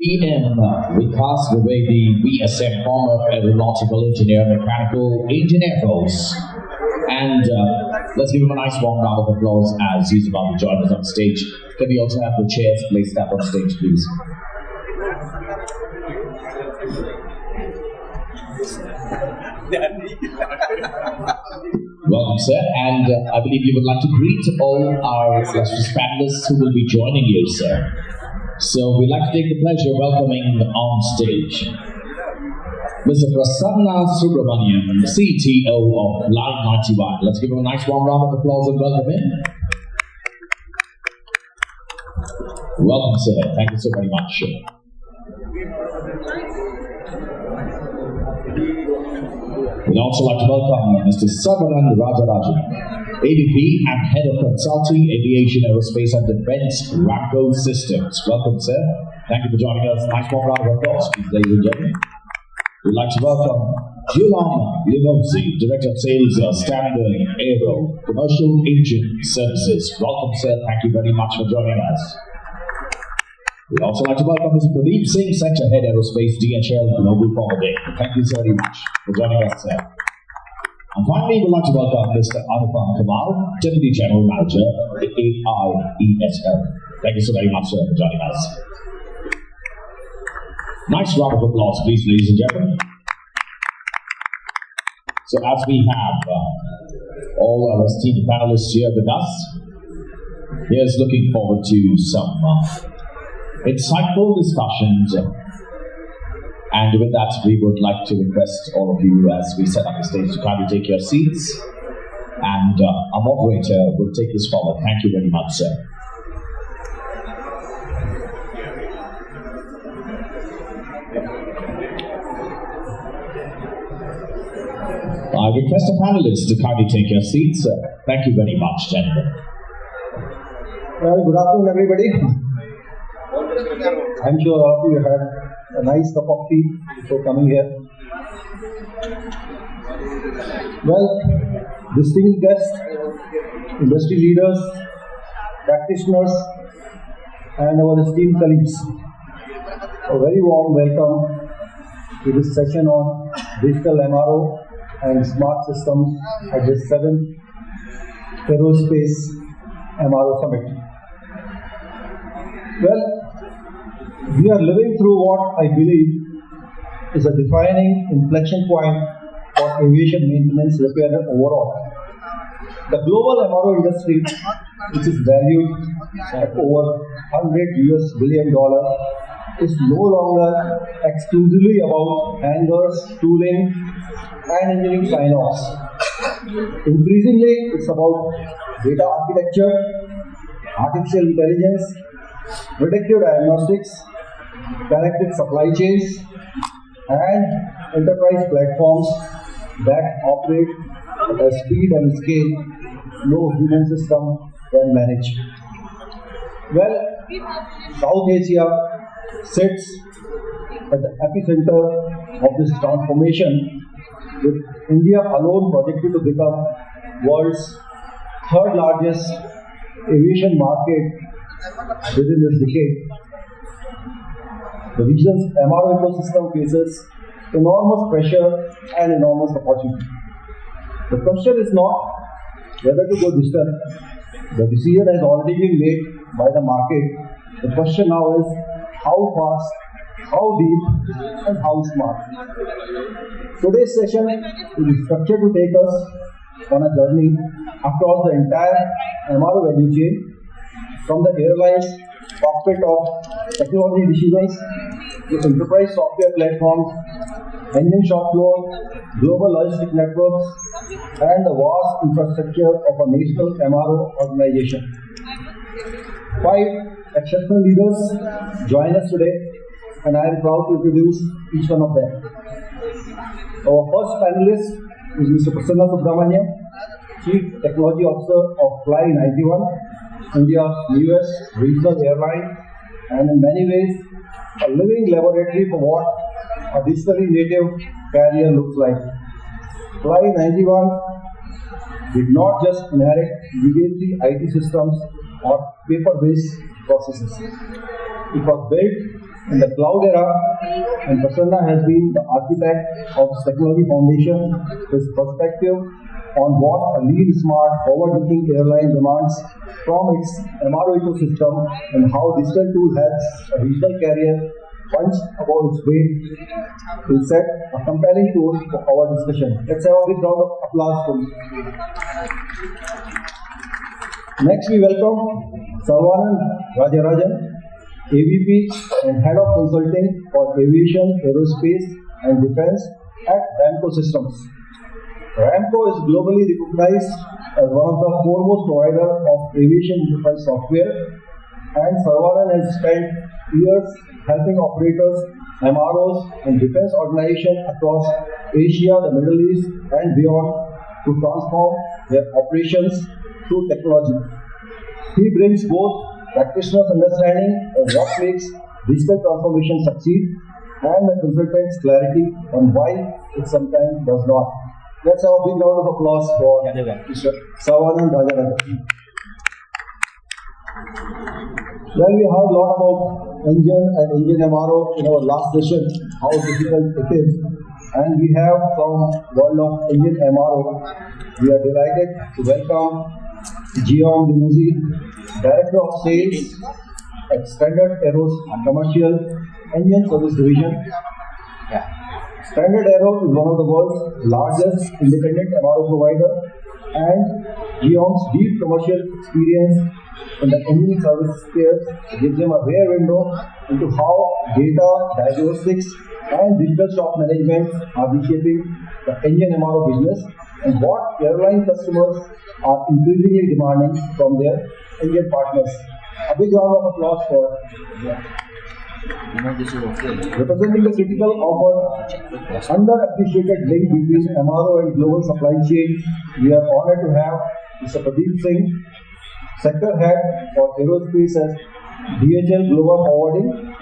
PM Vikas, Dwivedi, VSM, former Aeronautical Engineer, Mechanical Engineer Force. And let's give him a nice warm round of applause as he's about to join us on stage. Can we also have the chairs placed up on stage, please? Welcome, sir, and I believe you would like to greet all our illustrious panelists who will be joining you, sir. So we'd like to take the pleasure of welcoming on stage Mr. Prasanna Subramaniam, CTO of Line 91. Let's give him a nice warm round of applause and welcome him. Welcome, sir. Thank you so very much. We'd also like to welcome Mr. Rajarajan, AVP and Head of Consulting, Aviation, Aerospace and Defense, RAMCO Systems. Welcome, sir. Thank you for joining us. Nice warm round of applause, please, ladies and gentlemen. We'd like to welcome Guillaume, Limouzy, Director of Sales, StandardAero, Commercial Engine Services. Welcome, sir. Thank you very much for joining us. We'd also like to welcome Mr. Pradeep Singh, Sector Head Aerospace, DHL Global Forwarding. Thank you so very much for joining us, sir. And finally, we'd like to welcome Mr. Anupam Kumar, Deputy General Manager, the AIESL. Thank you so very much, sir, for joining us. Nice round of applause, please, ladies and gentlemen. So as we have all our esteemed panelists here with us, here's looking forward to some insightful discussions. And with that, we would like to request all of you, as we set up the stage, to kindly take your seats. And our moderator will take this forward. Thank you very much, sir. I request the panelists to kindly take your seats. Thank you very much, gentlemen. Well, good afternoon, everybody. I'm sure all of you had a nice cup of tea before coming here. Well, distinguished guests, industry leaders, practitioners, and our esteemed colleagues, a very warm welcome to this session on digital MRO and smart systems at the 7th Aerospace MRO Summit. Well, we are living through what I believe is a defining inflection point for aviation maintenance, repair, and overall. The global MRO industry, which is valued at over $100 billion, is no longer exclusively about hangars, tooling, and engineering sign-offs. Increasingly, it's about data architecture, artificial intelligence, predictive diagnostics, connected supply chains, and enterprise platforms that operate at a speed and scale no human system can manage. Well, South Asia sits at the epicenter of this transformation, with India alone projected to become world's third largest aviation market within this decade. The region's MRO ecosystem faces enormous pressure and enormous opportunity. The question is not whether to go digital. The decision has already been made by the market. The question now is how fast, how deep, and how smart. Today's session is structured to take us on a journey across the entire MRO value chain, from the airline's cockpit of technology decisions to enterprise software platforms, engine shop floor, global logistic networks, and the vast infrastructure of a national MRO organization. 5 exceptional leaders join us today, and I am proud to introduce each one of them. Our first panelist is Mr. Prasanna Subramaniam, Chief Technology Officer of Fly 91, India's newest regional airline, and in many ways a living laboratory for what a digitally native carrier looks like. Fly 91 did not just inherit legacy IT systems or paper-based processes. It was built in the cloud era, and Prasanna has been the architect of this technology foundation. His perspective on what a lean, smart, forward-looking airline demands from its MRO ecosystem and how digital tool helps a regional carrier punch above its weight will set a compelling tone for our discussion. Let's have a big round of applause for him. Next, we welcome Saravanan Rajarajan, AVP and Head of Consulting for Aviation, Aerospace and Defense at RAMCO Systems. RAMCO is globally recognized as one of the foremost providers of aviation enterprise software, and Saravanan has spent years helping operators, MROs and defense organizations across Asia, the Middle East and beyond to transform their operations through technology. He brings both practitioners' understanding of what makes digital transformation succeed and the consultant's clarity on why it sometimes does not. Let's have a big round of applause for Mr. Saravanan Rajarajan. Well, we heard a lot about engine and engine MRO in our last session, how difficult it is. And we have from world of engine MRO, we are delighted to welcome Guillaume Limouzy, Director of Sales at StandardAero's Commercial Engine Service Division. StandardAero is one of the world's largest independent MRO provider, and Guillaume's deep commercial experience in the engine service space gives him a rare window into how data, diagnostics, and digital shop management are reshaping the engine MRO business and what airline customers are increasingly demanding from their engine partners. A big round of applause for representing the critical underappreciated link between MRO and global supply chain. We are honored to have Mr. Pradeep Singh, Sector Head for Aerospace at DHL Global Forwarding,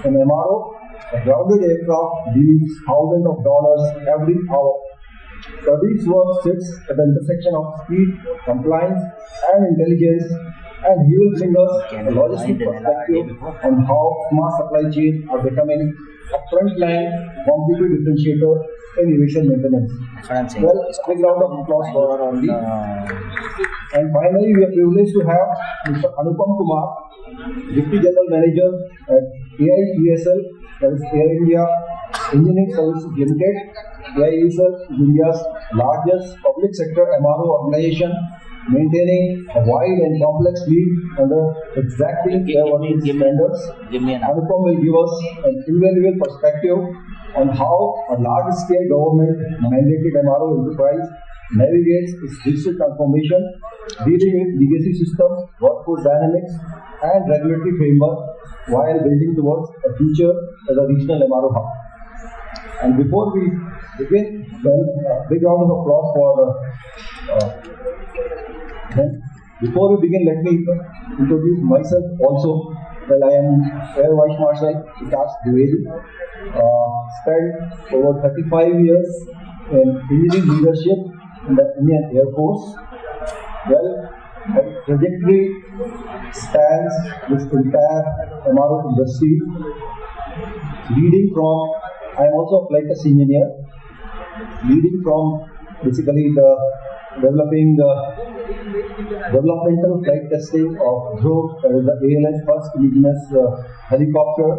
an MRO. A grounded aircraft deals thousands of dollars every hour. Pradeep's work sits at the intersection of speed, compliance, and intelligence, and he will bring us a logistic perspective on how smart supply chains are becoming a frontline competitive differentiator in aviation maintenance. Well, big round of applause for our lead. And finally, we are privileged to have Mr. Anupam Kumar, Deputy General Manager at AIESL, that is Air India Engineering Services Limited. AIESL is India's largest public sector MRO organization, maintaining a wide and complex fleet under exacting airworthiness standards. Anupam will give us an invaluable perspective on how a large-scale government-mandated MRO enterprise navigates its digital transformation, dealing with legacy systems, workforce dynamics, and regulatory framework while building towards a future as a regional MRO hub. And before we begin, big round of applause for before we begin, let me introduce myself also. Well, I am Air Vice Marshal Vikas Dwivedi. Spent over 35 years in engineering leadership in the Indian Air Force. Well, my trajectory spans this entire MRO industry, leading from, I am also a flight test engineer, leading from basically the developing the developmental flight testing of Dhruv, that is the ALS first indigenous helicopter.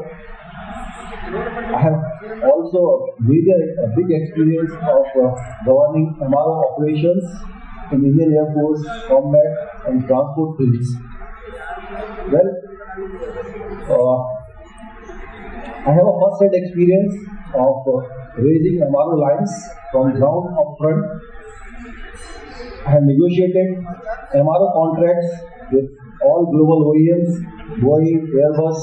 I have also a big experience of governing MRO operations in Indian Air Force combat and transport fleets. Well, I have a first-hand experience of raising MRO lines from ground up front. I have negotiated MRO contracts with all global OEMs, Boeing, Airbus,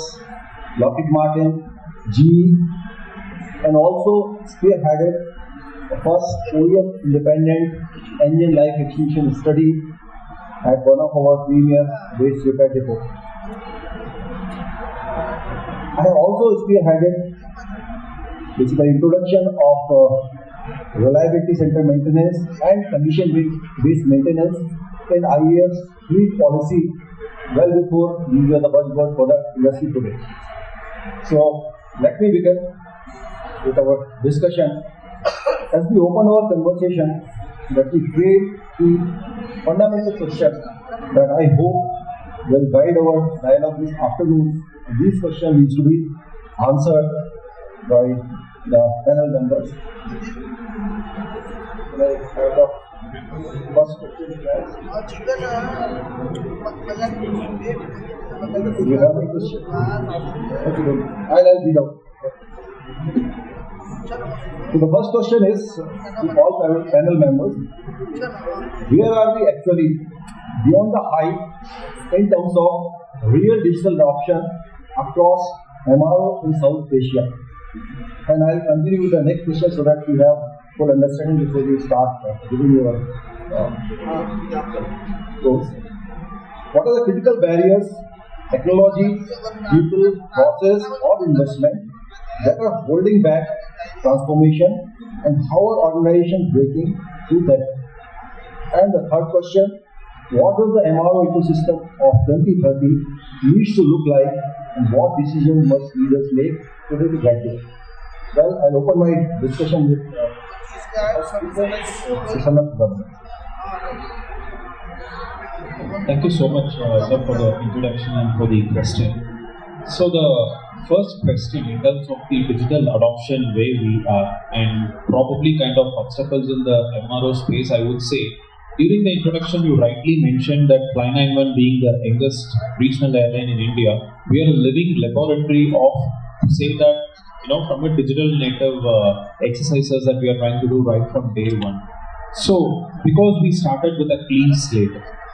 Lockheed Martin, GE, and also spearheaded the first OEM independent engine life extension study at one of our premier base repair depot. I have also spearheaded basically introduction of reliability center maintenance and condition-based maintenance in IAF's fleet policy well before these were the buzzword for the industry today. So let me begin with our discussion. As we open our conversation, let me frame the fundamental questions that I hope will guide our dialogue this afternoon. These questions need to be answered by the panel members. Can I have the first question, guys? Do you have any question? Okay, I'll read out. So the first question is to all panel members: where are we actually beyond the hype in terms of real digital adoption across MRO in South Asia? And I'll continue with the next question so that you have full understanding before you start giving your goals. What are the critical barriers, technology, people, process, or investment that are holding back transformation, and how are organizations breaking through that? And the third question: what does the MRO ecosystem of 2030 needs to look like, and what decisions must leaders make today to get there? Well, I'll open my discussion with Prasanna. Thank you so much, sir, for the introduction and for the question. So the first question in terms of the digital adoption where we are and probably kind of obstacles in the MRO space, I would say during the introduction you rightly mentioned that Fly91 being the youngest regional airline in India, we are a living laboratory of to say that from a digital native exercises that we are trying to do right from day one. So because we started with a clean slate,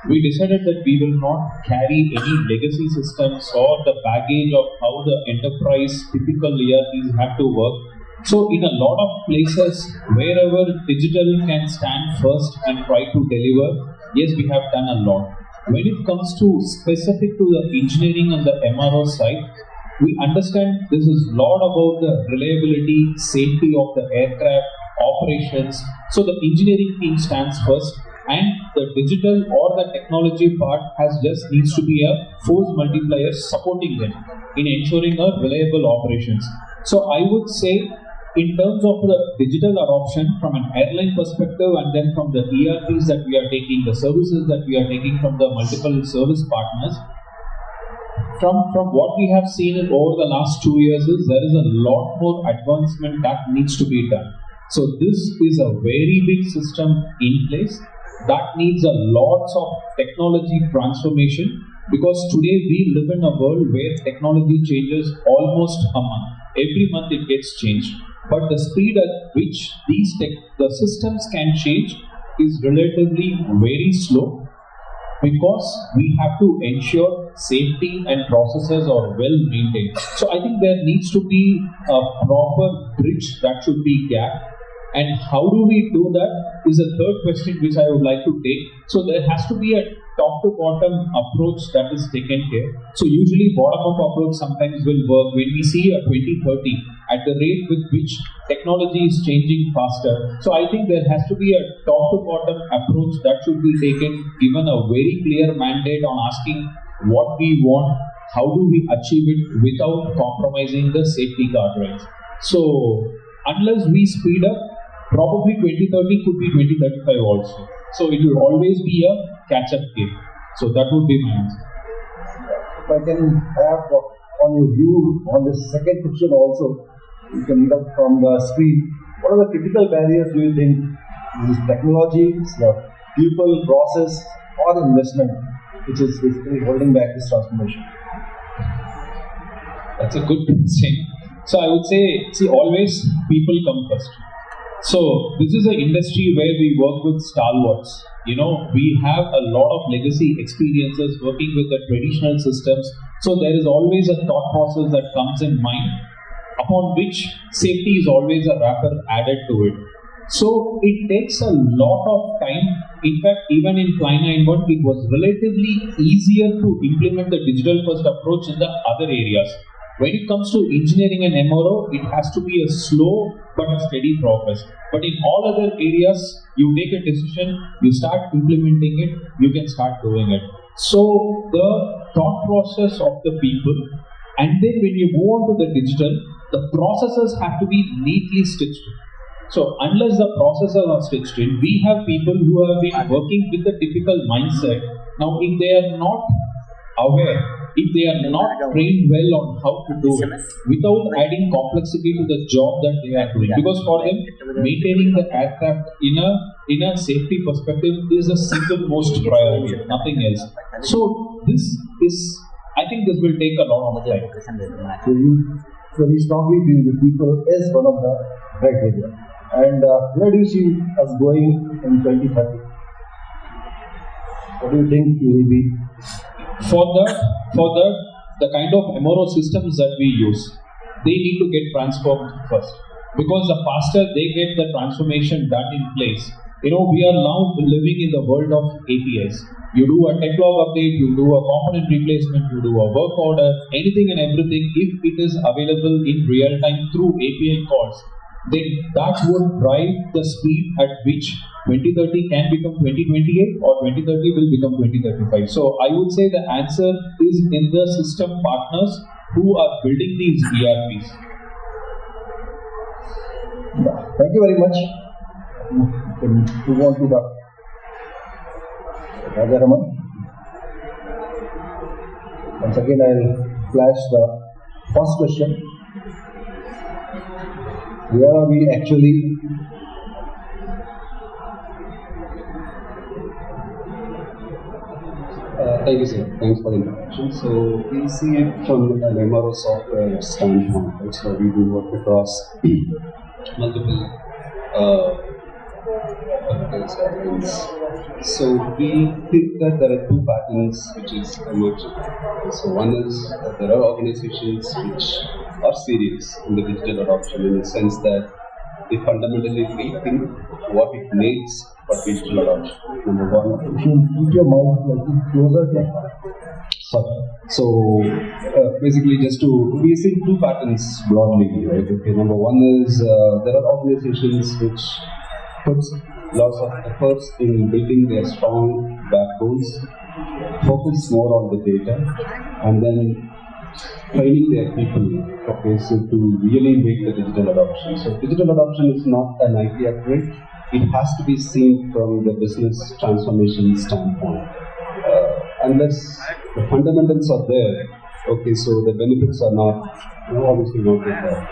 we decided that we will not carry any legacy systems or the baggage of how the enterprise typical ERPs have to work. So in a lot of places, wherever digital can stand first and try to deliver, yes, we have done a lot. When it comes to specific to the engineering and the MRO side, we understand this is a lot about the reliability, safety of the aircraft, operations. So the engineering team stands first, and the digital or the technology part just needs to be a force multiplier supporting them in ensuring a reliable operations. So I would say in terms of the digital adoption from an airline perspective, and then from the ERPs that we are taking, the services that we are taking from the multiple service partners, from what we have seen over the last 2 years is there is a lot more advancement that needs to be done. So this is a very big system in place that needs a lots of technology transformation, because today we live in a world where technology changes almost a month. Every month it gets changed. But the speed at which the systems can change is relatively very slow, because we have to ensure safety and processes are well maintained. So I think there needs to be a proper bridge that should be gapped. And how do we do that is a third question which I would like to take. So there has to be a top to bottom approach that is taken here. So usually bottom up approach sometimes will work when we see a 2030 at the rate with which technology is changing faster. So I think there has to be a top to bottom approach that should be taken, given a very clear mandate on asking what we want, how do we achieve it without compromising the safety guardrails. So unless we speed up, probably 2030 could be 2035 also. So it will always be a catch-up game. So that would be my answer. If I can have on your view on the second question also, you can read out from the screen. What are the critical barriers do you think is technology, people, process, or investment, which is basically holding back this transformation? That's a good question. So I would say, always people come first. So this is an industry where we work with stalwarts. We have a lot of legacy experiences working with the traditional systems. So there is always a thought process that comes in mind, upon which safety is always a wrapper added to it. So it takes a lot of time. In fact, even in Fly91, it was relatively easier to implement the digital first approach in the other areas. When it comes to engineering and MRO, it has to be a slow but a steady progress. But in all other areas, you take a decision, you start implementing it, you can start doing it. So the thought process of the people And then when you move on to the digital, the processors have to be neatly stitched. So unless the processors are stitched in, we have people who have been working with the typical mindset. Now, if they are not aware, if they are not trained well on how to do it, without adding complexity to the job that they are doing, because for them, maintaining the aircraft in a safety perspective is the single most priority, nothing else. So this is, I think this will take a lot of time. So you very strongly feel the people is one of the criteria. And where do you see us going in 2030? What do you think you will be? For the kind of MRO systems that we use, they need to get transformed first. Because the faster they get the transformation done in place, we are now living in the world of APIs. You do a tech log update, you do a component replacement, you do a work order, anything and everything, if it is available in real time through API calls, then that would drive the speed at which 2030 can become 2028 or 2030 will become 2035. So I would say the answer is in the system partners who are building these ERPs. Thank you very much. We can move on to the Rajarajan. Once again, I'll flash the first question. Where are we actually? Thank you, sir. Thanks for the introduction. So we see it from an MRO software standpoint, right? So we do work across multiple segments. So we think that there are two patterns which is emerging. So one is that there are organizations which are serious in the digital adoption in the sense that they fundamentally rethink what it needs for digital adoption. Number one, If you keep your mic like closer to so basically we see two patterns broadly, right? Okay, number one is there are organizations which puts lots of efforts in building their strong backbones, focus more on the data, and then training their people, okay, so to really make the digital adoption. So digital adoption is not an IT upgrade, it has to be seen from the business transformation standpoint. Unless the fundamentals are there, okay, so the benefits are not, obviously not there.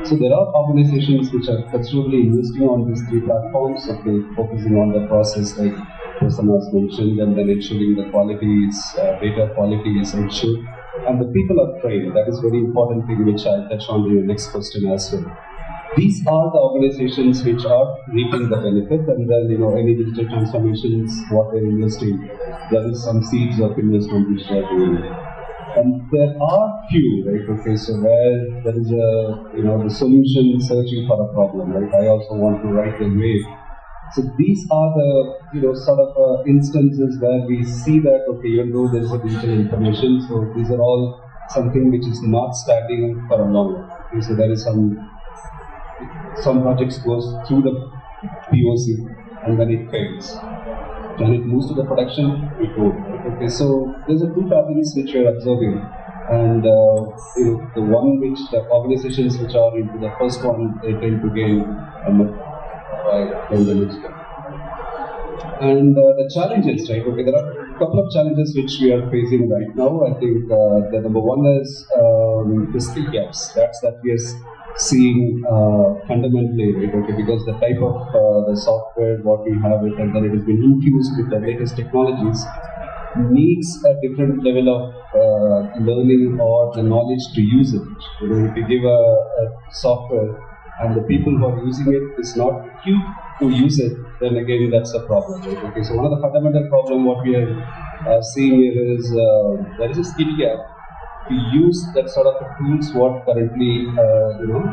So there are organizations which are considerably investing on these three platforms, okay, focusing on the process like Prasanna has mentioned, and then ensuring the quality is, data quality is ensured. And the people are trained. That is very important thing which I'll touch on in the next question as well. These are the organizations which are reaping the benefit, and then any digital transformations, what they're investing, there is some seeds of investment which they are doing. And there are few, right? Okay, so where there is the solution searching for a problem, right? I also want to ride the wave. So these are the sort of instances where we see that even though there is a digital information, so these are all something which is not standing for a long run. Okay, so there is some projects goes through the POC and then it fails. When it moves to the production, it won't. Okay, so there's a two patterns which we are observing, and the one which the organizations which are into the first one, they tend to gain from the next one. And the challenges, right? Okay, there are a couple of challenges which we are facing right now. I think the number one is the skill gaps. That we are seeing fundamentally, right? Okay, because the type of the software what we have it, and then it has been infused with the latest technologies, needs a different level of learning or the knowledge to use it. If you give a software and the people who are using it is not equipped to use it, then again that's a problem, right? Okay, so one of the fundamental problem what we are seeing here is there is a skill gap to use that sort of tools what currently,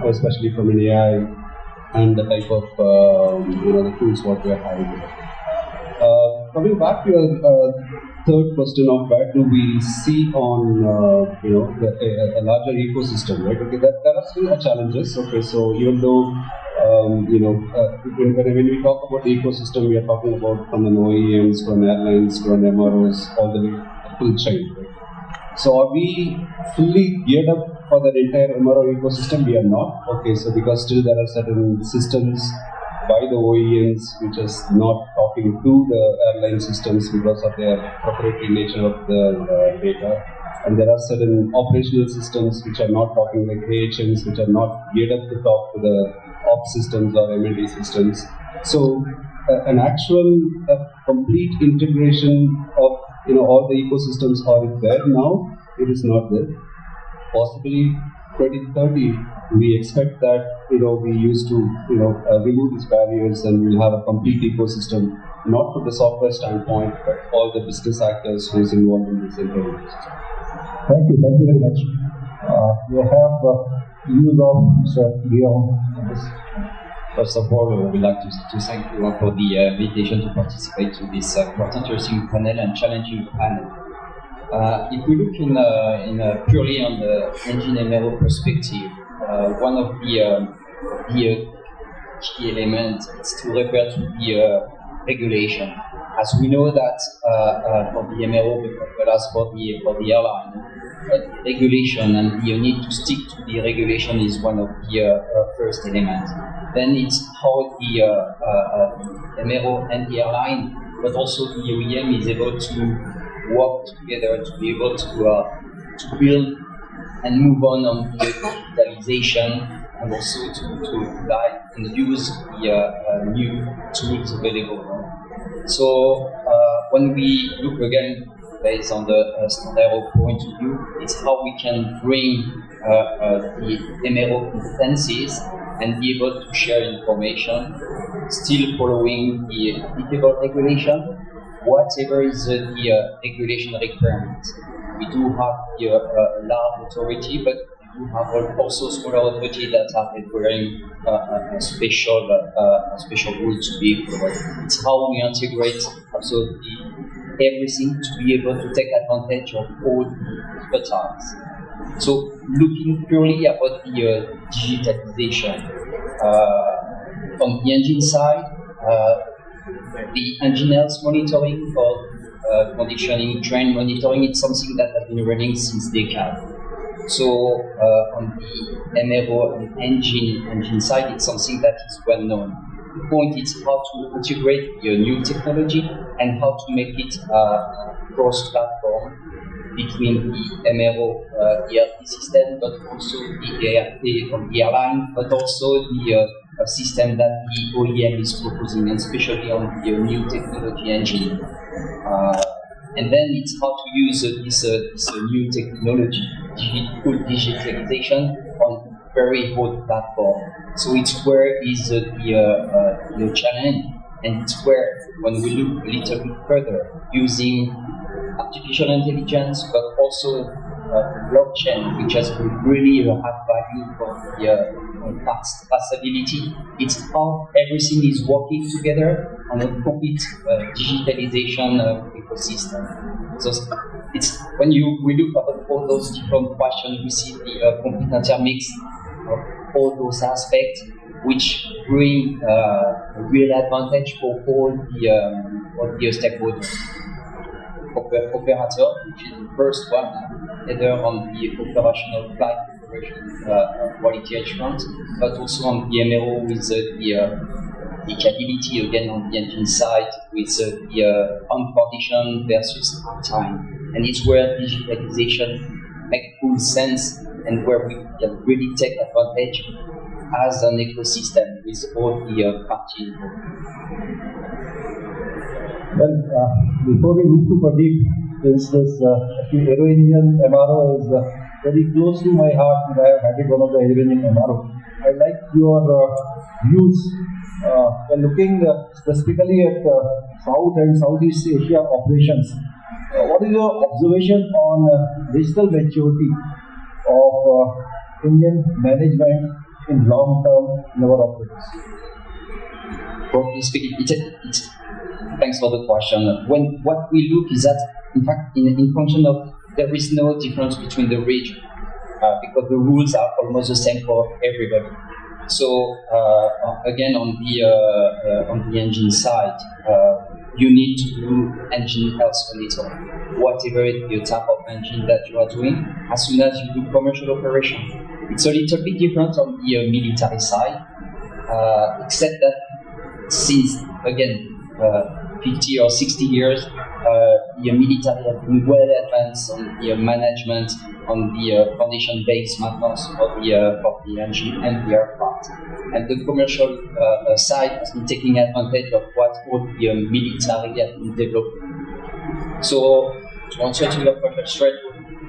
especially from an AI and the type of the tools what we are having. Coming back to your third question of where do we see on a larger ecosystem, right? Okay, there are still challenges. Okay, so even though when we talk about the ecosystem, we are talking about from an OEMs, from airlines, from MROs, all the way full chain, right? So are we fully geared up for the entire MRO ecosystem? We are not. Okay, so because still there are certain systems by the OEMs which is not talking to the airline systems because of their proprietary nature of the data. And there are certain operational systems which are not talking, like AHMs, which are not geared up to talk to the ops systems or M&D systems. So an actual complete integration of all the ecosystems are there now. It is not there. Possibly 2030, we expect that we used to remove these barriers and we'll have a complete ecosystem, not from the software standpoint, but all the business actors who is involved in this entire ecosystem. Thank you very much. We have views of Mr. Guillaume on this. First of all, we'd like to thank you for the invitation to participate to this quite interesting panel and challenging panel. If we look in purely on the engine MRO perspective, one of the key elements is to refer to the regulation. As we know that for the MRO, as well as for the airline, regulation and the need to stick to the regulation is one of the first elements. Then it's how the MRO and the airline, but also the OEM is able to work together to be able to build and move on the digitalization and also to guide and use the new tools available. So when we look again based on the StandardAero point of view, it's how we can bring the MRO competencies and be able to share information, still following the applicable regulation, whatever is the regulation requirement. We do have a large authority, but we do have also smaller authorities that are requiring a special rules to be followed. It's how we integrate absolutely everything to be able to take advantage of all the expertise. So looking purely about the digitalization, from the engine side, the engine health monitoring or conditioning, train monitoring, it's something that has been running since decades. So on the MRO and engine side, it's something that is well known. The point is how to integrate the new technology and how to make it cross-platform between the MRO ERP system, but also the ERP from the airline, but also the system that the OEM is proposing, and especially on the new technology engine. And then it's how to use this new technology, full digitalization on very broad platform. So it's where is the challenge, and it's where when we look a little bit further, using artificial intelligence, but also blockchain, which has really have value for the traceability. It's how everything is working together on a complete digitalization ecosystem. So it's when we look at all those different questions, we see the complete intermix of all those aspects, which bring real advantage for all the stakeholders. Operator, which is the first one, either on the operational flight operation quality assurance, but also on the MRO with the capability again on the engine side with the on condition versus uptime. And it's where digitalization makes full sense and where we can really take advantage as an ecosystem with all the parties involved. Well, before we move to Pradeep, since this aero engine MRO is very close to my heart, and I have had it one of the aero engine MRO, I'd like your views. Looking specifically at South and Southeast Asia operations, what is your observation on digital maturity of engine management in long term in our operations? Broadly speaking, thanks for the question. What we look is that, in fact, in function of, there is no difference between the region because the rules are almost the same for everybody. So again, on the engine side, you need to do engine health monitoring. whatever the type of engine that you are doing, as soon as you do commercial operation. It's a little bit different on the military side, except that since, again, 50 or 60 years, the military has been well advanced on the management, on the foundation-based maintenance of the engine and the aircraft. And the commercial side has been taking advantage of what all the military has been developing. So, to answer to your question straight,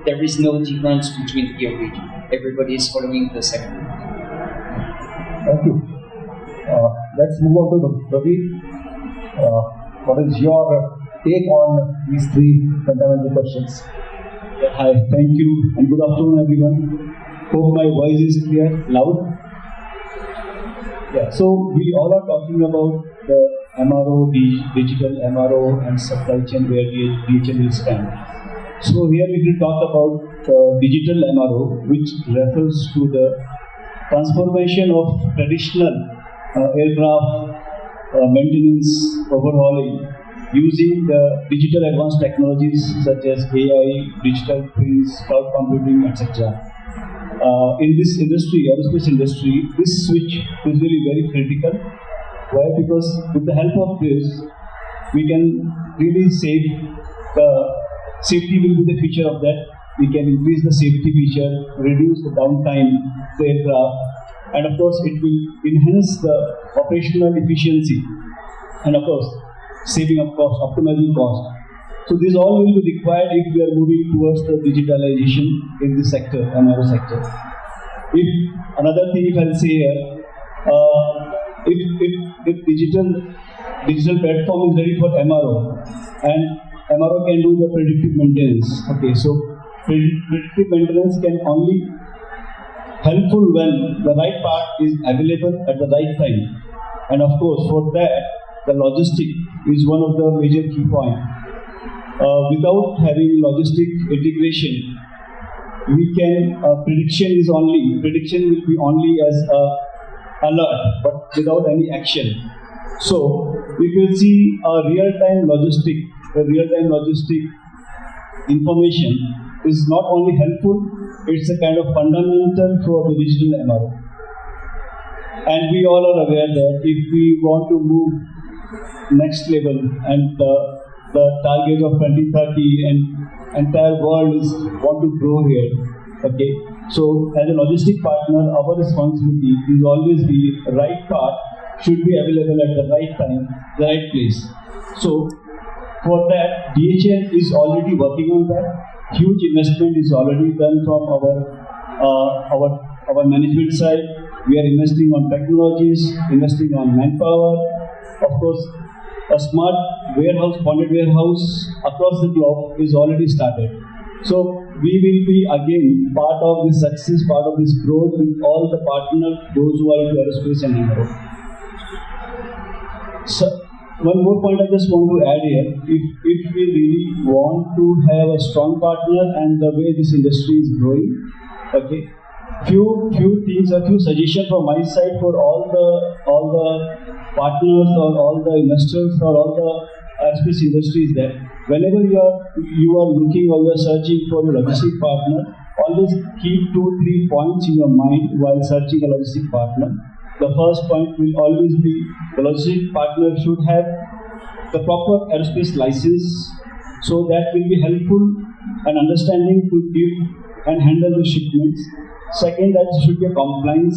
there is no difference between the region. Everybody is following the same. Thank you. Let's move on to the Pradeep. What is your take on these three fundamental questions? Hi, thank you, and good afternoon, everyone. Hope my voice is clear, loud. Yeah, so we all are talking about the MRO, digital MRO, and supply chain where DHL will stand. So here we will talk about digital MRO, which refers to the transformation of traditional aircraft maintenance, overhauling, using the digital advanced technologies such as AI, digital twins, cloud computing, etc. In this industry, aerospace industry, this switch is really very critical. Why? Because with the help of this, we can really save the safety will be the feature of that. We can increase the safety feature, reduce the downtime of the aircraft, and of course it will enhance the operational efficiency, and of course saving of cost, optimizing cost. So these all will be required if we are moving towards the digitalization in this sector, MRO sector. If another thing if I'll say here, if digital platform is ready for MRO, and MRO can do the predictive maintenance. Okay, so predictive maintenance can only helpful when the right part is available at the right time. And of course, for that, the logistic is one of the major key points. Without having logistic integration, we can, prediction will be only as alert, but without any action. So, we will see a real-time logistic information is not only helpful, it's a kind of fundamental for the digital MRO. And we all are aware that if we want to move next level and the target of 2030 and entire world is want to grow here, okay? So as a logistic partner, our responsibility is always be right part should be available at the right time, the right place. So for that, DHL is already working on that. Huge investment is already done from our management side. We are investing on technologies, investing on manpower. Of course, a smart warehouse, bonded warehouse across the globe is already started. So we will be again part of this success, part of this growth with all the partners, those who are into aerospace and MRO. So one more point I just want to add here, if we really want to have a strong partner and the way this industry is growing, okay, few things or few suggestions from my side for all the partners or all the investors or all the aerospace industry is that whenever you are looking or you are searching for a logistic partner, always keep 2-3 points in your mind while searching a logistic partner. The first point will always be the logistic partner should have the proper aerospace license, so that will be helpful and understanding to give and handle the shipments. Second, that should be a compliance.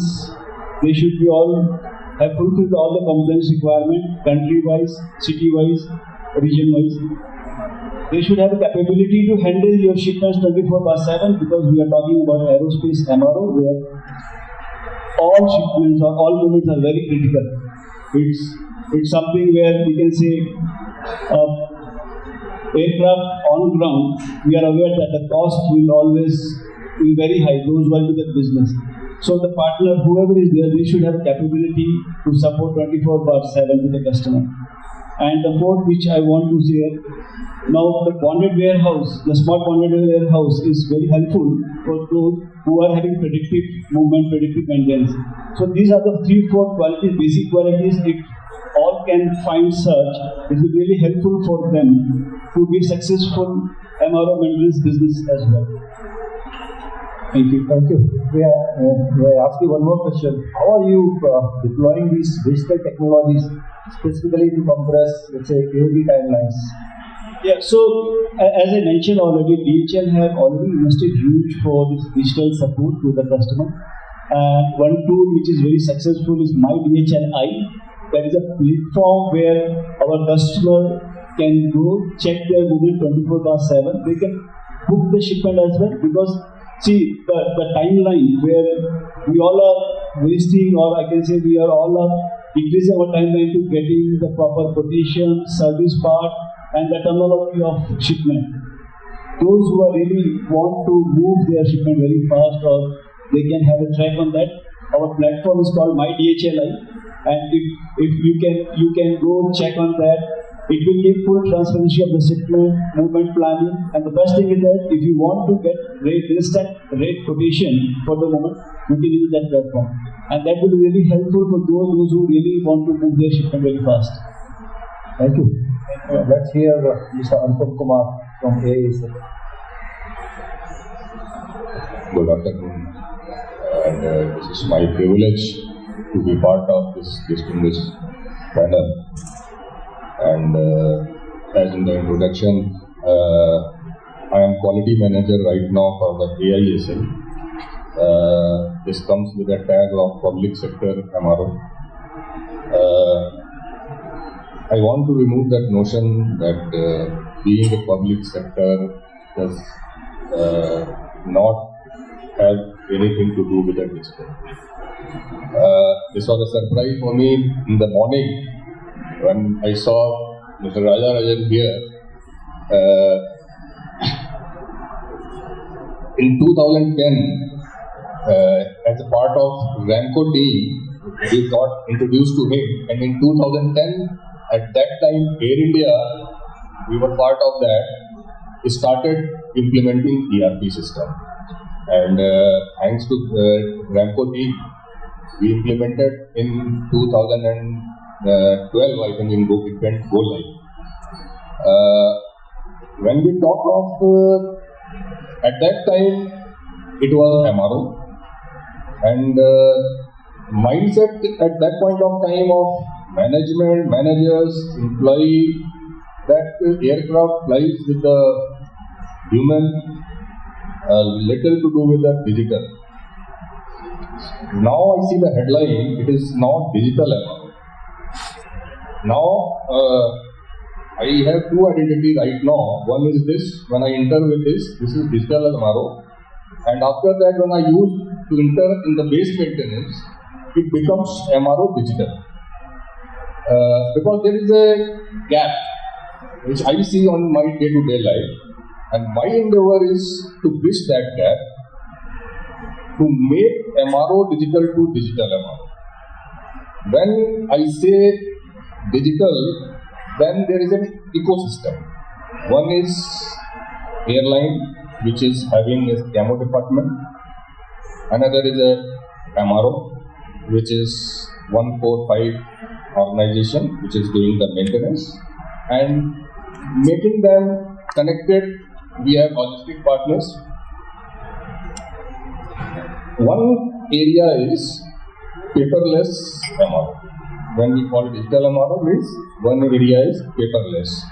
They should be all have fulfilled all the compliance requirement, country-wise, city-wise, region-wise. They should have the capability to handle your shipments 24/7 because we are talking about aerospace MRO where all shipments or all movements are very critical. It's something where we can say aircraft on ground, we are aware that the cost will always be very high, goes well to the business. So the partner, whoever is there, they should have capability to support 24/7 to the customer. And the fourth which I want to say, now the bonded warehouse, the smart bonded warehouse is very helpful for those who are having predictive movement, predictive maintenance. So these are the 3-4 qualities, basic qualities. If all can find such, it will be really helpful for them to be successful MRO maintenance business as well. Thank you. Thank you. May I ask you one more question? How are you deploying these digital technologies specifically to compress, let's say, AOD timelines? Yeah, so as I mentioned already, DHL have already invested huge for this digital support to the customer. One tool which is very successful is My DHL. That is a platform where our customer can go check their movement 24/7. They can book the shipment as well, because see the timeline where we all are wasting, or I can say we are all are increasing our timeline to getting the proper quotation, service part, and the terminology of shipment. Those who are really want to move their shipment very fast, or they can have a track on that. Our platform is called My DHL, and if you can go check on that. It will give full transparency of the shipment, movement planning, and the best thing is that if you want to get instant rate quotation for the moment, you can use that platform, and that will be really helpful for those who really want to move their shipment very fast. Thank you. Let's hear Mr. Anupam Kumar from AIESL. Good afternoon, and this is my privilege to be part of this distinguished panel. And as in the introduction, I am quality manager right now for the AIESL. This comes with a tag of public sector MRO. I want to remove that notion that being a public sector does not have anything to do with the digital. This was a surprise for me in the morning when I saw Mr. Rajarajan here. In 2010, as a part of RAMCO team, we got introduced to him, and in 2010, at that time, Air India, we were part of that, started implementing ERP system. And thanks to RAMCO team, we implemented in 2012, I think, it went go live. When we talk of, at that time, it was MRO, and mindset at that point of time of management, managers, employee, that aircraft flies with the human, little to do with the digital. Now I see the headline, it is not digital MRO. Now, I have two identities right now. One is this, when I enter with this is digital MRO. And after that, when I use to enter in the base maintenance, it becomes MRO digital. Because there is a gap which I see on my day-to-day life, and my endeavor is to bridge that gap to make MRO digital to digital MRO. When I say digital, then there is an ecosystem. One is airline, which is having a camo department. Another is a MRO, which is 145 organization, which is doing the maintenance. And making them connected, we have logistic partners. One area is paperless MRO. When we call digital MRO, means one area is paperless.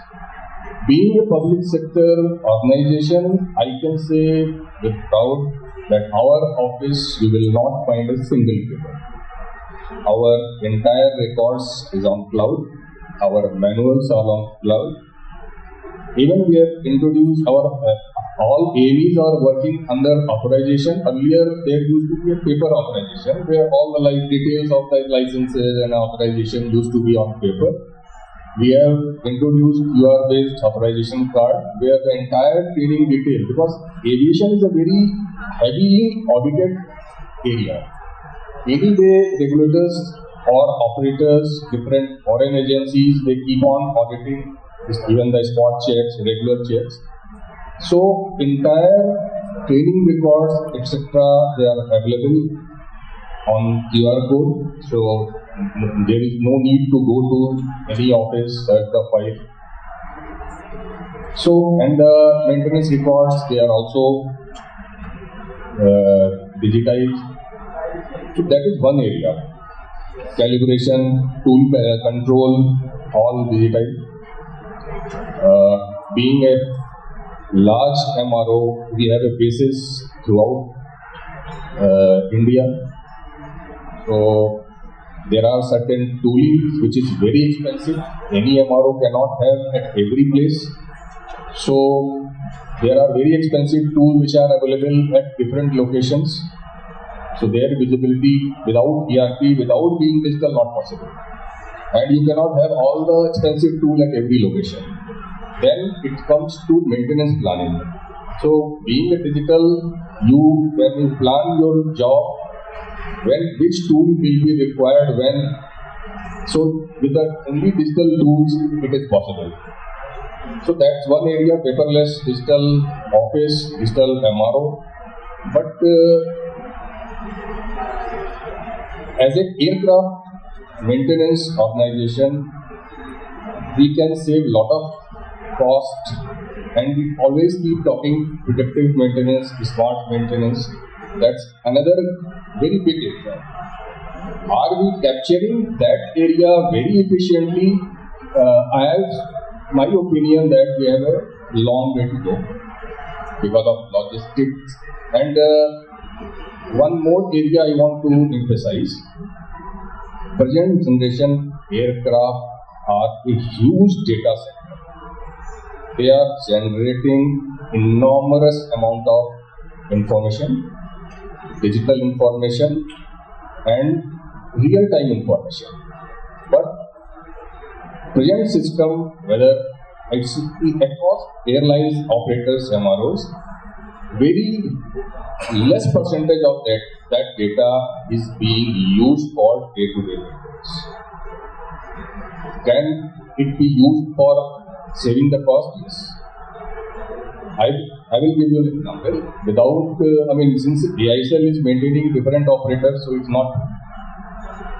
Being a public sector organization, I can say with proud that our office, you will not find a single paper. Our entire records is on cloud. Our manuals are on cloud. Even we have introduced our all AVs are working under authorization. Earlier, there used to be a paper authorization where all the details of the licenses and authorization used to be on paper. We have introduced QR-based authorization card where the entire training detail, because aviation is a very heavily audited area. Any day, regulators or operators, different foreign agencies, they keep on auditing even the spot checks, regular checks. So, entire training records, etc., they are available on QR code. So, there is no need to go to any office, search the file. So, and the maintenance records, they are also digitized. So that is one area. Calibration, tool control, all digitized. Being a large MRO, we have a basis throughout India. So there are certain toolings which is very expensive. Any MRO cannot have at every place. So there are very expensive tools which are available at different locations. So their visibility without ERP, without being digital, not possible. And you cannot have all the expensive tool at every location. Then it comes to maintenance planning. So being a digital, when you plan your job, which tool will be required when. So with the only digital tools, it is possible. So that's one area, paperless, digital office, digital MRO. But as an aircraft maintenance organization, we can save a lot of cost, and we always keep talking predictive maintenance, smart maintenance. That's another very big area. Are we capturing that area very efficiently? I have my opinion that we have a long way to go because of logistics. And one more area I want to emphasize. Present generation aircraft are a huge data set. They are generating enormous amount of information, digital information and real-time information. But present system, whether it's across airlines, operators, MROs, very less percentage of that data is being used for day-to-day maintenance. Can it be used for saving the cost? Yes. I will give you an example. Without, since AIESL is maintaining different operators, so it's not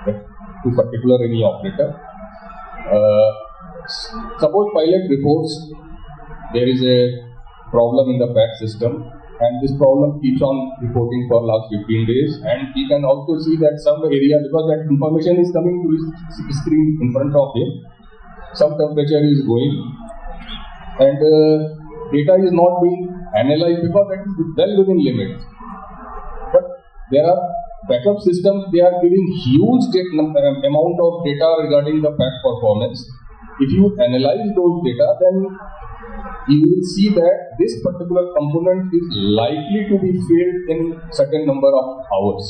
to particular any operator. Suppose pilot reports there is a problem in the PAT system, and this problem keeps on reporting for last 15 days, and he can also see that some area, because that information is coming to his screen in front of him, some temperature is going, and data is not being analyzed because that is well within limits. But there are backup systems, they are giving huge amount of data regarding the PAT performance. If you analyze those data, then you will see that this particular component is likely to be failed in certain number of hours.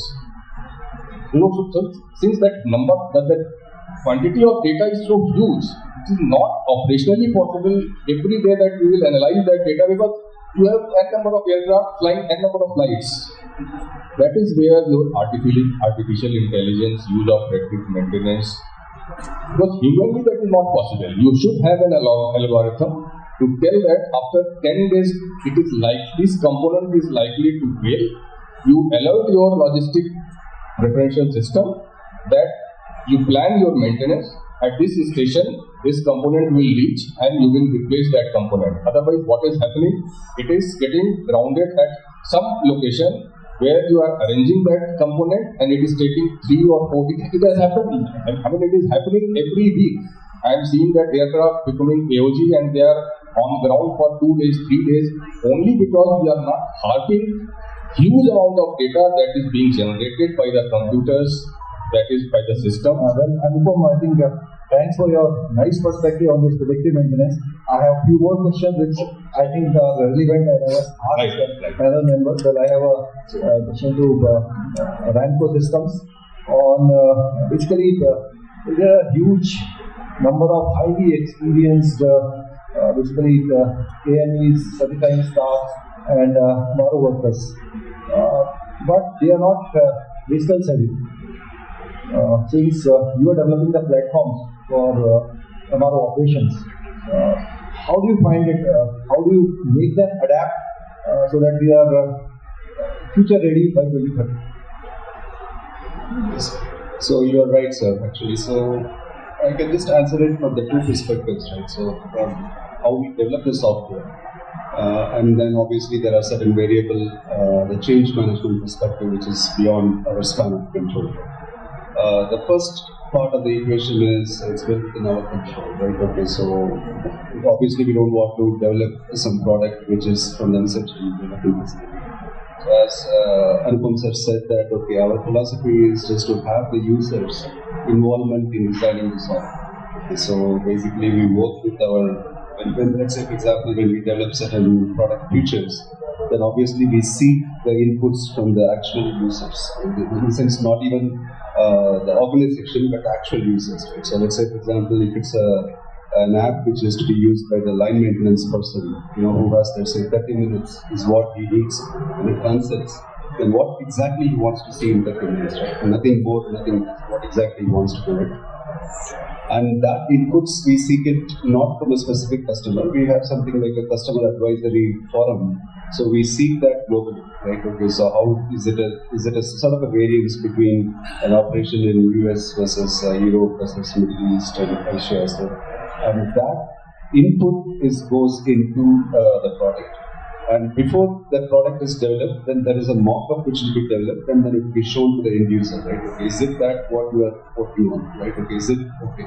So since that quantity of data is so huge, it is not operationally possible every day that we will analyze that data, because you have n number of aircraft flying n number of flights. That is where your artificial intelligence, use of predictive maintenance, because humanly that is not possible. You should have an algorithm to tell that after 10 days it is like this component is likely to fail. You alert your logistic referential system that you plan your maintenance at this station, this component will reach and you will replace that component. Otherwise, what is happening? It is getting grounded at some location where you are arranging that component and it is taking 3 or 4 weeks. It has happened. It is happening every week. I am seeing that aircraft becoming AOG and they are on ground for 2 days, 3 days, only because we are not harping huge amount of data that is being generated by the computers, that is by the system. Anupam, I think thanks for your nice perspective on this predictive maintenance. I have a few more questions which I think are relevant, and I was asked panel members that I have a question to RAMCO systems on basically there are a huge number of highly experienced AMEs, certifying staff and MRO workers, but they are not digital savvy. Since you are developing the platforms for MRO operations, how do you find it? How do you make them adapt so that we are future ready by 2030? Yes. So you are right, sir. Actually, so I can just answer it from the two perspectives, right? So from how we develop the software. And then obviously there are certain variable, the change management perspective, which is beyond our span of control. The first part of the equation is it's within our control, right? Okay, so obviously we don't want to develop some product which is from the research and development facility. So as Anupam sir said that, okay, our philosophy is just to have the users' involvement in designing the software. Okay, so basically we work with our, when let's say for example when we develop certain product features, then obviously we seek the inputs from the actual users. In the sense, not even the organization, but actual users. Right? So let's say, for example, if it's an app which is to be used by the line maintenance person, who has, let's say, 30 minutes is what he needs, and it transits, then what exactly he wants to see in 30 minutes, right? Nothing more, nothing what exactly he wants to do it. And that inputs, we seek it not from a specific customer. We have something like a customer advisory forum. So we seek that globally, right? Okay, so how is it a sort of a variance between an operation in US versus Europe versus Middle East and Asia? So, and that input goes into the product. And before the product is developed, then there is a mock-up which will be developed, and then it will be shown to the end user, right? Okay, is it that what you want, right? Okay, is it okay?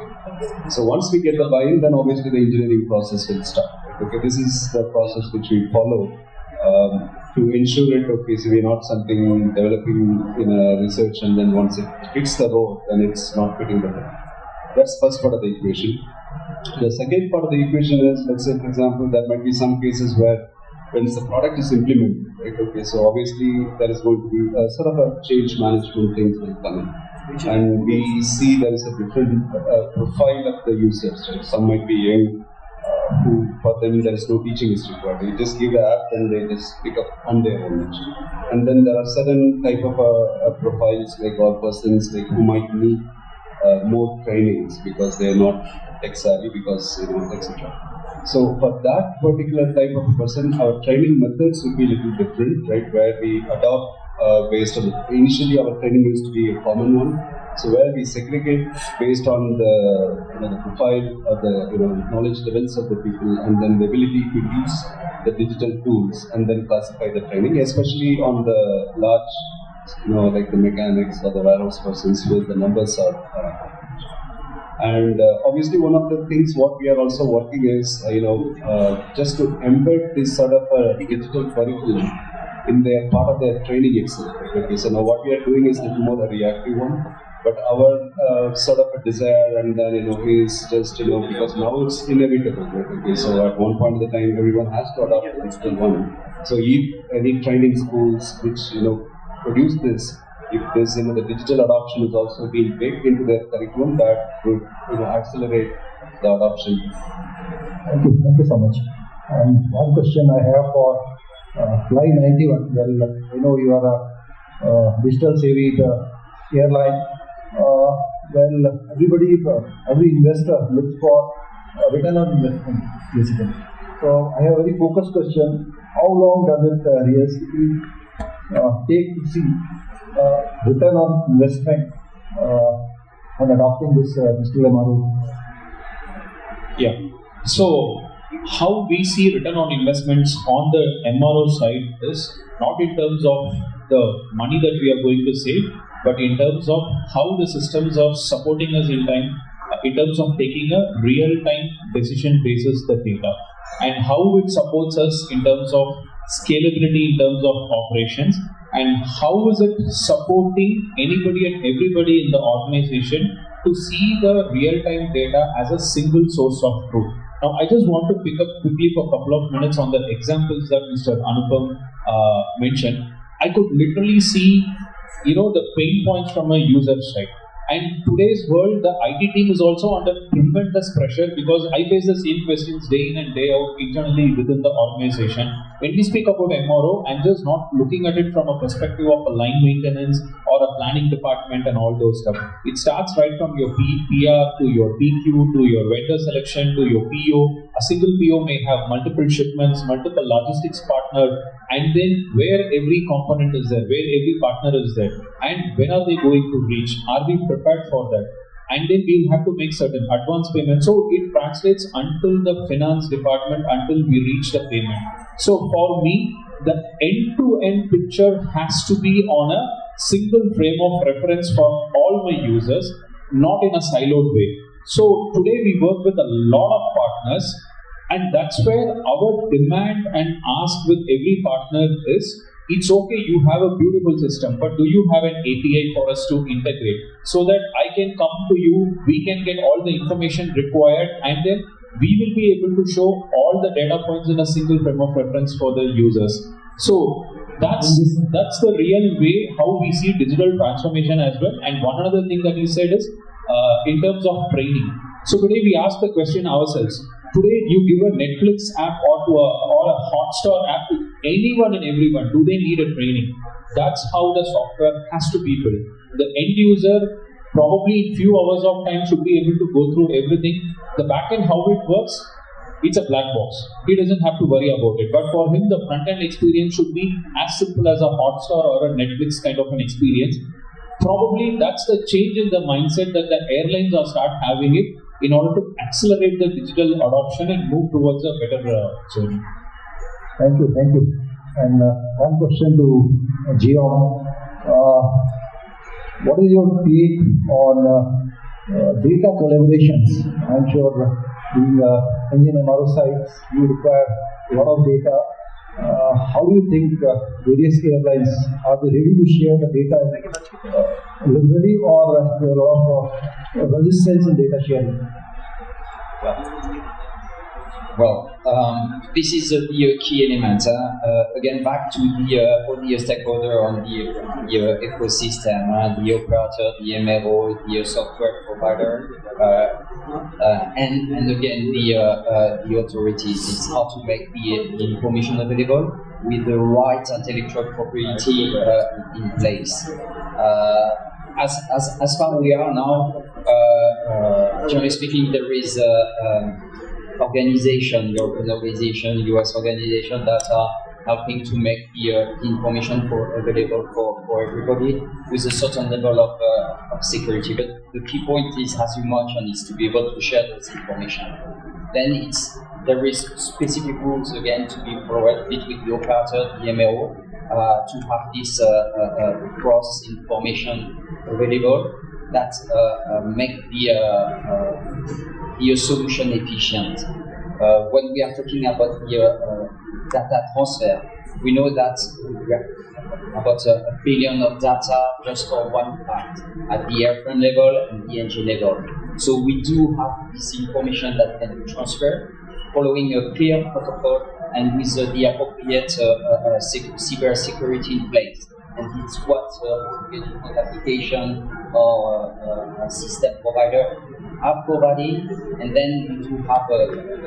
So once we get the buy-in, then obviously the engineering process will start. Right? Okay, this is the process which we follow to ensure it. Okay, so we're not something developing in a research and then once it hits the road, then it's not fitting the road. That's first part of the equation. The second part of the equation is, let's say, for example, there might be some cases where when the product is implemented, right? Okay, so obviously there is going to be a sort of a change management things will come in, and we see there is a different profile of the users. Right? Some might be young, who for them there is no teaching is required. They just give the app and they just pick up on their own. And then there are certain type of profiles like or persons like who might need more trainings because they are not tech savvy because etc. So for that particular type of person, our training methods will be a little different, right? Where we adopt based on, initially our training used to be a common one. So where we segregate based on the profile of the knowledge levels of the people and then the ability to use the digital tools and then classify the training, especially on the large, like the mechanics or the warehouse persons where the numbers are. And obviously one of the things what we are also working is, just to embed this sort of a digital curriculum in their part of their training itself. Okay, so now what we are doing is a little more a reactive one, but our sort of a desire and then is just because now it's inevitable. Right? Okay, so at one point of the time everyone has to adopt the digital one. So if any training schools which produce this, if this the digital adoption is also being baked into their curriculum, that would accelerate the adoption. Thank you so much. One question I have for Fly 91. Well, you are a digital savvy airline. Every investor looks for return on investment, basically. So I have a very focused question. How long does it realistically take to see return on investment on adopting this digital MRO? Yeah. So how we see return on investments on the MRO side is not in terms of the money that we are going to save, but in terms of how the systems are supporting us in time, in terms of taking a real-time decision basis the data, and how it supports us in terms of scalability in terms of operations, and how is it supporting anybody and everybody in the organization to see the real-time data as a single source of truth. Now, I just want to pick up quickly for a couple of minutes on the examples that Mr. Anupam mentioned. I could literally see, the pain points from a user side. And today's world, the IT team is also under tremendous pressure because I face the same questions day in and day out internally within the organization. When we speak about MRO, I'm just not looking at it from a perspective of a line maintenance or a planning department and all those stuff. It starts right from your PR to your PQ to your vendor selection to your PO. A single PO may have multiple shipments, multiple logistics partners, and then where every component is there, where every partner is there, and when are they going to reach? Are we prepared for that? and then we'll have to make certain advance payments. So it translates until the finance department, until we reach the payment. So for me, the end-to-end picture has to be on a single frame of reference for all my users, not in a siloed way. So today we work with a lot of partners, and that's where our demand and ask with every partner is, it's okay, you have a beautiful system, but do you have an API for us to integrate so that I can come to you, we can get all the information required, and then we will be able to show all the data points in a single frame of reference for the users. So that's the real way how we see digital transformation as well. And one other thing that you said is in terms of training. So today we ask the question ourselves. Today you give a Netflix app or a Hotstar app to anyone and everyone. Do they need a training? That's how the software has to be built. The end user probably in few hours of time should be able to go through everything. The backend, how it works, it's a black box. He doesn't have to worry about it. But for him, the front-end experience should be as simple as a Hotstar or a Netflix kind of an experience. Probably that's the change in the mindset that the airlines are start having it in order to accelerate the digital adoption and move towards a better journey. Thank you. And one question to Guillaume. What is your take on data collaborations? I'm sure being engine MRO sites, you require a lot of data. How do you think various airlines, are they ready to share the data liberally, or there are a lot of resistance in data sharing? Well, this is the key element. Again, back to all the stakeholder on the ecosystem, the operator, the MRO, the software provider, and again the authorities. It's how to make the information available with the right intellectual property in place. As far we are now, generally speaking, there is organization, European organization, US organization that are helping to make the information available for everybody with a certain level of security. But the key point is, as you mentioned, is to be able to share this information. Then there is specific rules again to be followed between the operator, the MRO, to have this cross information available that make the solution efficient. When we are talking about the data transfer, we know that we have about 1 billion of data just for one part at the airframe level and the engine level. So we do have this information that can be transferred following a clear protocol and with the appropriate cyber security in place. And it's what application or system provider are providing, and then we do have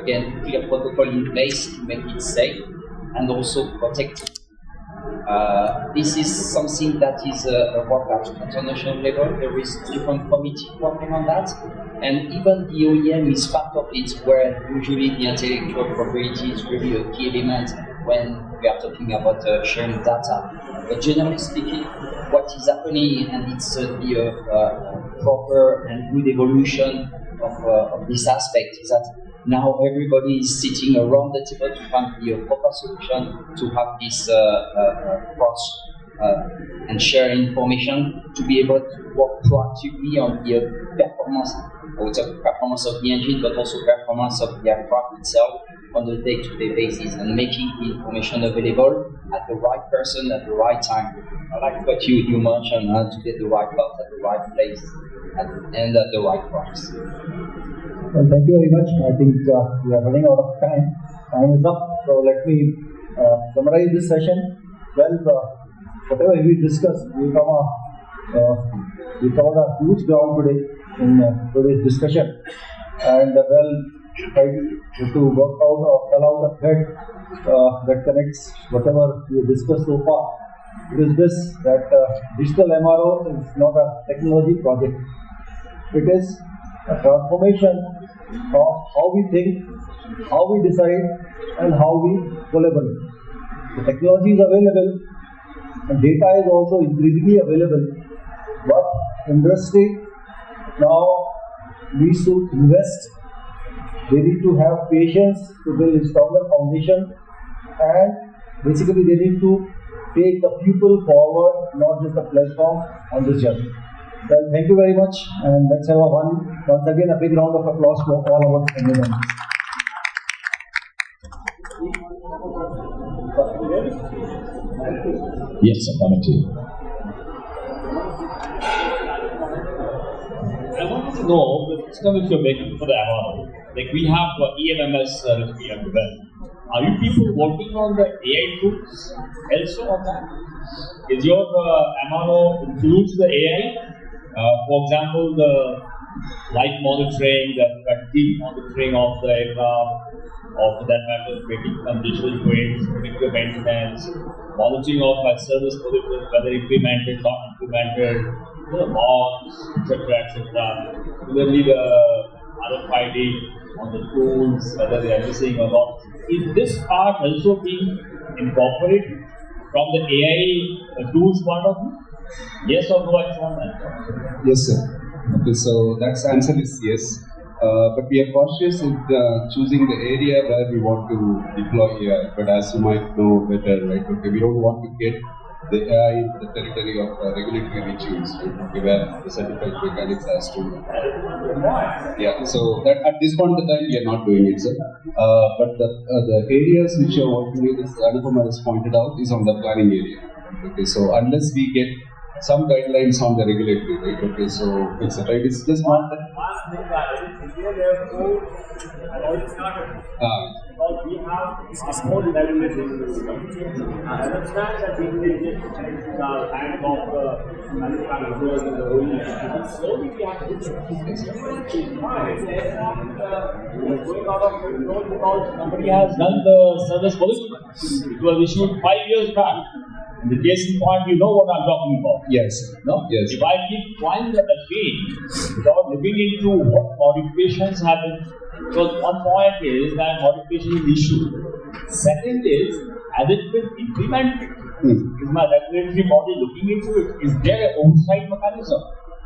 again clear protocol in place to make it safe and also protect. This is something that is worked at international level. There is different committee working on that, and even the OEM is part of it, where usually the intellectual property is really a key element when we are talking about sharing data. But generally speaking, what is happening, and it's the proper and good evolution of this aspect, is that now everybody is sitting around the table to find the proper solution to have this cross and share information to be able to work proactively on the performance, I would say performance of the engine, but also performance of the aircraft itself on a day-to-day basis, and making the information available at the right person at the right time. I like what you mentioned, to get the right part at the right place and at the right price. Well, thank you very much. I think we are running out of time. Time is up. So let me summarize this session. Well, whatever we discussed, we covered a huge ground today in today's discussion. And try to work out or tell out a thread that connects whatever we discussed so far. It is this, that digital MRO is not a technology project. It is a transformation of how we think, how we decide, and how we collaborate. The technology is available, and data is also increasingly available, but industry now needs to invest. They need to have patience to build a stronger foundation, and basically they need to take the people forward, not just the platform on this journey. Well, thank you very much, and let's have once again a big round of applause for all our Indian. Yes, sir, coming to you. I wanted to know the system which you're making for the MRO. Like we have EMMS which we have developed. Are you people working on the AI tools also on that? Is your MRO includes the AI? For example, the light monitoring, the predictive monitoring of the aircraft, or for that matter, making some digital twins, predictive maintenance, monitoring of service positions, whether implemented, not implemented, the logs, etc. Similarly, the RFID on the tools, whether they are missing or not. Is this part also being incorporated from the AI tools part of it? Yes or no, I want that. Yes, sir. Okay, so that's answer is yes. But we are cautious in choosing the area where we want to deploy AI. But as you might know better, right? Okay, we don't want to get the AI into the territory of regulatory regimes, right? Okay, where the certified mechanics has to. Yeah. So that at this point in time we are not doing it, sir. But the areas which you are working with, as Anupam has pointed out, is on the planning area. Okay, so unless we get some guidelines on the regulatory, right? Okay, so it's right. It's just not that. We have a more regulatory system. I understand that we take the hand of the manufacturers and the OEMs. Slowly we have to going out of control because Somebody has done the service policy. It was issued 5 years back. In the case in point, you know what I'm talking about. Yes. No? Yes. If I keep trying again without looking into what modifications have been, because one point is that modification is issued. Second is, has it been implemented? Is my regulatory body looking into it? Is there an oversight mechanism?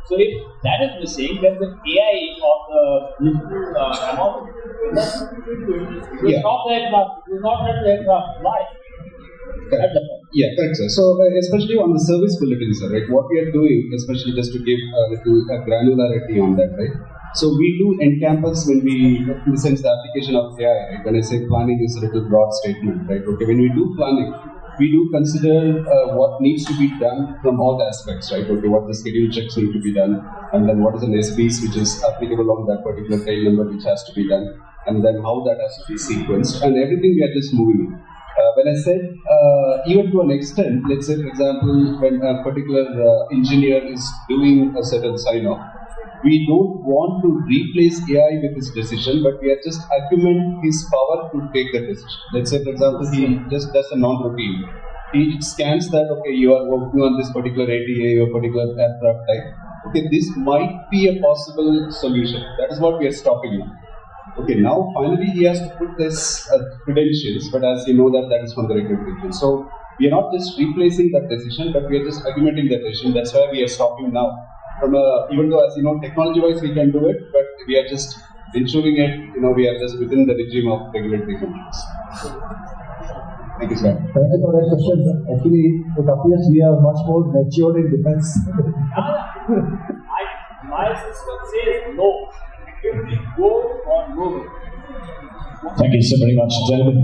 So if that is missing, then the AI or the digital amount will stop the aircraft. It will not let the aircraft fly. That's the point. Yeah, correct, sir. So, especially on the service bulletin, sir, right? What we are doing, especially just to give a little granularity on that, right? So, we do encompass when we, in the sense, the application of AI, right? When I say planning is a little broad statement, right? Okay, when we do planning, we do consider what needs to be done from all the aspects, right? Okay, what the schedule checks need to be done, and then what is an SBs which is applicable on that particular tail number which has to be done, and then how that has to be sequenced, and everything we are just moving in. When I said, even to an extent, let's say, for example, when a particular engineer is doing a certain sign-off, we don't want to replace AI with his decision, but we are just augment his power to take the decision. Let's say, for example, he just does a non-routine. He scans that, okay, you are working on this particular ATA or particular aircraft type. Okay, this might be a possible solution. That is what we are stopping him. Okay, now finally he has to put this credentials, but as you know that is from the regulatory. So we are not just replacing that decision, but we are just augmenting that decision. That's why we are stopping now. From even though, as you know, technology-wise we can do it, but we are just ensuring it. We are just within the regime of regulatory controls. Thank you, sir. Thank you for that question. Actually, it appears we are much more matured in defense. my system says no. If we go or no. Thank you so very much, gentlemen.